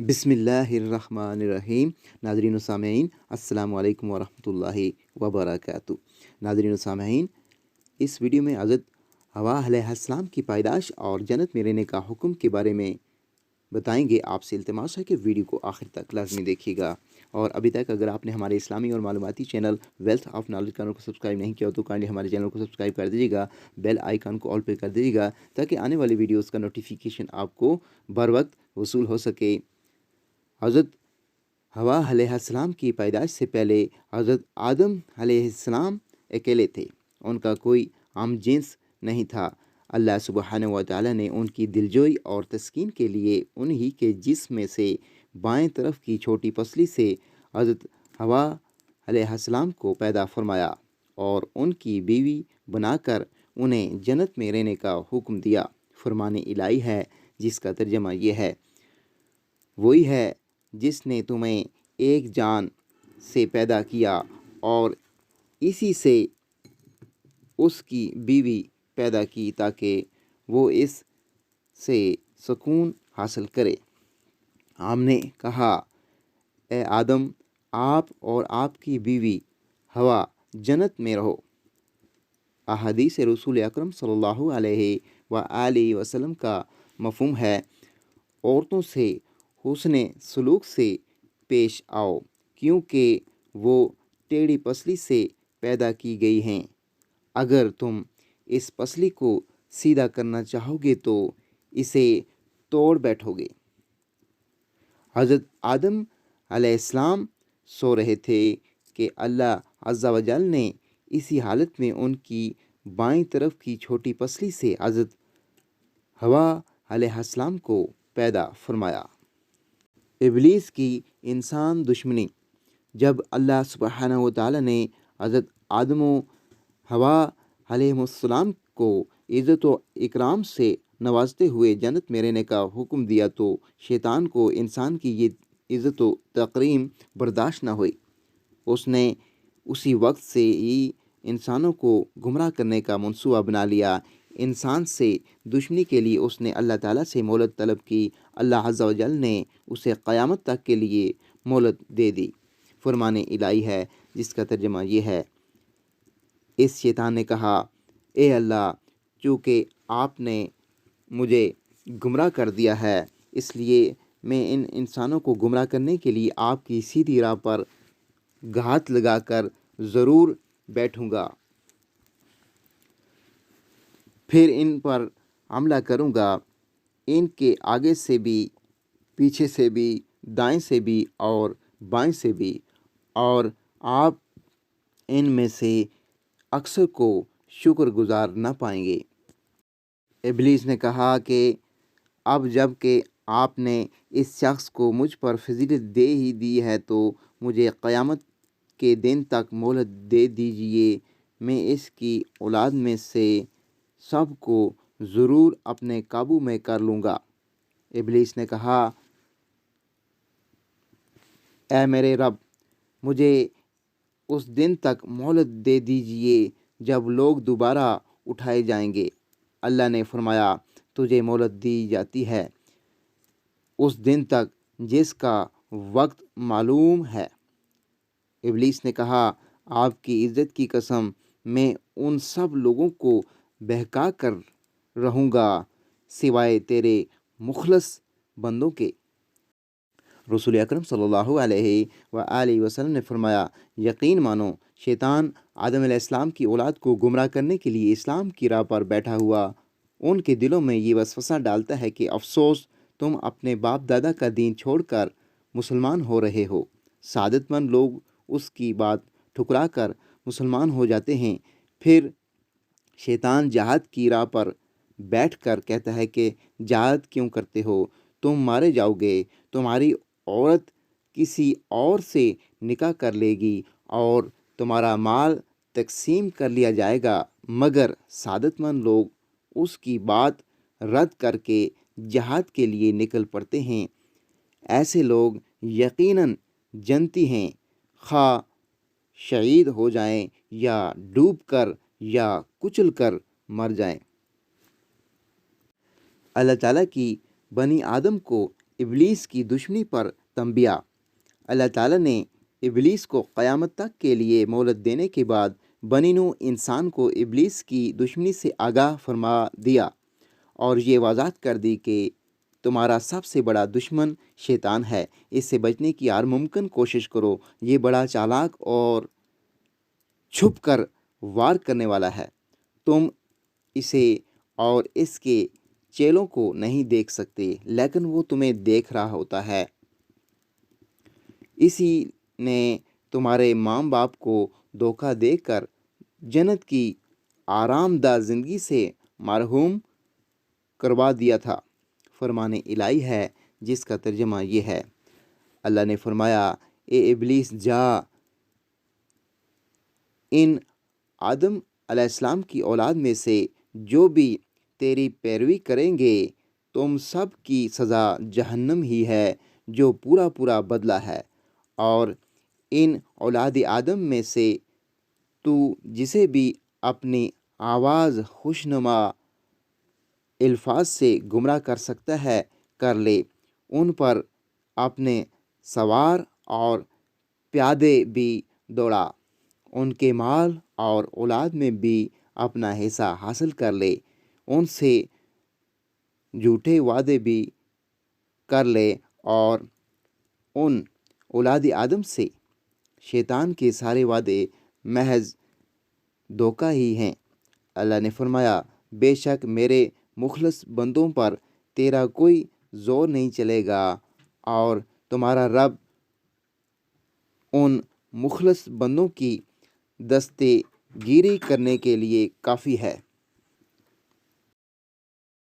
बिस्मिल्लाहिर्रहमानिर्रहीम। नाज़रीन व सामईन, अस्सलामु अलैकुम वरहमतुल्लाहि वबरकातुहू। नाज़रीन व सामईन, इस वीडियो में हज़रत हवा अलैहिस्सलाम की पैदाइश और जन्नत में रहने का हुक्म के बारे में बताएंगे। आपसे इल्तिमास है कि वीडियो को आखिर तक लाजमी देखिएगा। और अभी तक अगर आपने हमारे इस्लामी और मालूमाती channel Wealth of Knowledge channel को सब्सक्राइब नहीं किया हो तो काइंडली हमारे चैनल को सब्सक्राइब कर दीजिएगा, बेल आइकन को ऑल पे कर दीजिएगा ताकि आने वाली वीडियोस का नोटिफिकेशन आपको बर वक्त वसूल हो सके। हज़रत हवा अलैहिस्सलाम की पैदाइश से पहले हज़रत आदम अलैहिस्सलाम अकेले थे। उनका कोई आम जिन्स नहीं था। अल्लाह सुब्हानहू व तआला ने उनकी दिलजोई और तस्कीन के लिए उन्हीं के जिस्म में से बाएं तरफ की छोटी पसली से हज़रत हवा अलैहिस्सलाम को पैदा फरमाया और उनकी बीवी बनाकर उन्हें जन्नत में रहने का हुक्म दिया। फरमान इलाही है जिसका तर्जमा ये है, वही है जिसने तुम्हें एक जान से पैदा किया और इसी से उसकी बीवी पैदा की ताकि वो इस से सुकून हासिल करे। हमने कहा, ए आदम, आप और आपकी बीवी हवा जन्नत में रहो। अहादीस रसूल अकरम सल्लल्लाहु अलैहि व आलिहि वसल्लम का मफ़हूम है, औरतों से हुस्ने सलूक से पेश आओ क्योंकि वो टेढ़ी पसली से पैदा की गई हैं। अगर तुम इस पसली को सीधा करना चाहोगे तो इसे तोड़ बैठोगे। हज़रत आदम अलैहिस्सलाम सो रहे थे कि अल्लाह अज़्ज़ा वजल ने इसी हालत में उनकी बाईं तरफ की छोटी पसली से हज़रत हवा अलैहिस्सलाम को पैदा फरमाया। इब्लीस की इंसान दुश्मनी। जब अल्लाह सुब्हानहू व तआला ने हज़रत आदम व हवा अलैहिस्सलाम को इज़्ज़त व इकराम से नवाजते हुए जन्नत में रहने का हुक्म दिया तो शैतान को इंसान की ये इज़्ज़त व तकरीम बर्दाश्त न हुई। उसने उसी वक्त से ही इंसानों को गुमराह करने का मंसूबा बना लिया। इंसान से दुश्मनी के लिए उसने अल्लाह ताला से मोहलत तलब की। अल्लाह अज़्ज़ा वजल ने उसे क़यामत तक के लिए मोहलत दे दी। फरमान इलाही है जिसका तर्जमा ये है, इस शैतान ने कहा, ए अल्लाह, चूँकि आपने मुझे गुमराह कर दिया है इसलिए मैं इन इंसानों को गुमराह करने के लिए आपकी सीधी राह पर घात लगाकर ज़रूर बैठूँगा, फिर इन पर हमला करूँगा। इनके आगे से भी, पीछे से भी, दाएं से भी और बाएं से भी, और आप इनमें से अक्सर को शुक्रगुजार न पाएंगे। इब्लीस ने कहा कि अब जब कि आपने इस शख्स को मुझ पर फजीलत दे ही दी है तो मुझे क़यामत के दिन तक मोहलत दे दीजिए, मैं इसकी औलाद में से सब को ज़रूर अपने काबू में कर लूँगा। इब्लीस ने कहा, ऐ मेरे रब, मुझे उस दिन तक मोहलत दे दीजिए जब लोग दोबारा उठाए जाएंगे। अल्लाह ने फरमाया, तुझे मोहलत दी जाती है उस दिन तक जिसका वक्त मालूम है। इब्लीस ने कहा, आपकी इज़्ज़त की कसम, मैं उन सब लोगों को बहका कर रहूँगा सिवाय तेरे मुखलस बंदों के। रसूल अकरम सल्लल्लाहु अलैहि व आलिहि वसल्लम ने फरमाया, यकीन मानो शैतान आदम अलैहिस्सलाम की औलाद को गुमराह करने के लिए इस्लाम की राह पर बैठा हुआ उनके दिलों में ये वसवसा डालता है कि अफसोस, तुम अपने बाप दादा का दीन छोड़कर मुसलमान हो रहे हो। सादतमंद लोग उसकी बात ठुकरा कर मुसलमान हो जाते हैं। फिर शैतान जहाद की राह पर बैठ कर कहता है कि जहाद क्यों करते हो, तुम मारे जाओगे, तुम्हारी औरत किसी और से निकाह कर लेगी और तुम्हारा माल तकसीम कर लिया जाएगा। मगर सादतमंद लोग उसकी बात रद्द करके जहाद के लिए निकल पड़ते हैं। ऐसे लोग यकीनन जन्नती हैं, खा शहीद हो जाएं या डूब कर या कुचल कर मर जाएं। अल्लाह ताला की बनी आदम को ابلیس کی دشمنی پر تنبیہ۔ اللہ تعالیٰ نے ابلیس کو قیامت تک کے لیے مہلت دینے کے بعد بنی نوع انسان کو ابلیس کی دشمنی سے آگاہ فرما دیا اور یہ وضاحت کر دی کہ تمہارا سب سے بڑا دشمن شیطان ہے، اس سے بچنے کی ہر ممکن کوشش کرو، یہ بڑا چالاک اور چھپ کر وار کرنے والا ہے، تم اسے اور اس کے چیلوں کو نہیں دیکھ سکتے لیکن وہ تمہیں دیکھ رہا ہوتا ہے۔ اسی نے تمہارے ماں باپ کو دھوکہ دے کر جنت کی آرام دہ زندگی سے محروم کروا دیا تھا۔ فرمان الہی ہے جس کا ترجمہ یہ ہے، اللہ نے فرمایا اے ابلیس جا، ان آدم علیہ السلام کی اولاد میں سے جو بھی تیری پیروی کریں گے تم سب کی سزا جہنم ہی ہے جو پورا بدلہ ہے، اور ان اولاد آدم میں سے تو جسے بھی اپنی آواز خوشنما الفاظ سے گمراہ کر سکتا ہے کر لے، ان پر اپنے سوار اور پیادے بھی دوڑا، ان کے مال اور اولاد میں بھی اپنا حصہ حاصل کر لے، ان سے جھوٹے وعدے بھی کر لے، اور ان اولاد آدم سے شیطان کے سارے وعدے محض دھوکہ ہی ہیں۔ اللہ نے فرمایا بے شک میرے مخلص بندوں پر تیرا کوئی زور نہیں چلے گا اور تمہارا رب ان مخلص بندوں کی دستے گیری کرنے کے لیے کافی ہے۔